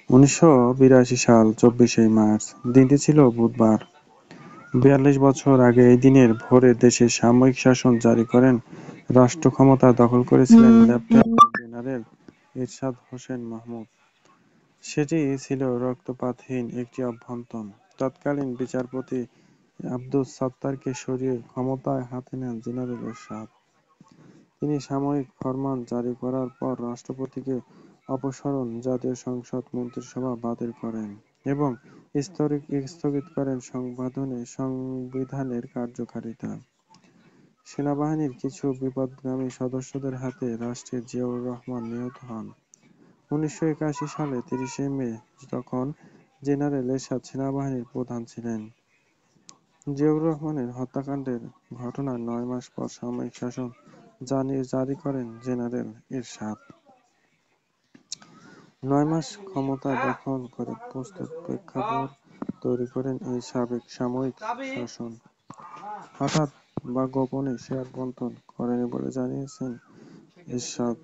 ১৯৮২ সাল ২৪শে মার্চ। দিনটি ছিল বুধবার। ৪২ বছর আগে এই দিনের ভোরে দেশে সাময়িক শাসন জারি করেন রাষ্ট্রক্ষমতা দখল করেছিলেন লেফটেন্যান্ট জেনারেল এরশাদ হোসেন মাহমুদ। সেটি ছিল রক্তপাতহীন একটি অভ্যন্তর। তৎকালীন বিচারপতি আব্দুস সাত্তারকে সরিয়ে ক্ষমতায় হাতে নেন জেনারেল এরশাদ। তিনি সাময়িক ফরমান জারি করার পর রাষ্ট্রপতিকে অপসারণ, জাতীয় সংসদ, মন্ত্রিসভা বাতিল করেন এবং স্থগিত করেন সংবিধানের কার্যকারিতা। সেনাবাহিনীর কিছু বিপথগামী সদস্যদের হাতে রাষ্ট্রপতি জিয়াউর রহমান নিহত হন ১৯৮১ সালের ৩০শে মে, তখন জেনারেল এরশাদ সেনাবাহিনীর প্রধান ছিলেন। জিয়াউর রহমানের হত্যাকাণ্ডের ঘটনার ৯ মাস পর সাময়িক শাসন জারি করেন জেনারেল এরশাদ। ৯ মাস ক্ষমতা দখল করে প্রস্তুত প্রেক্ষাপট তৈরি করেন এই সাময়িক শাসন। হঠাৎ বা গোপনে সে অভ্যন্তর করেনি বলে জানিয়েছেন এরশাদ।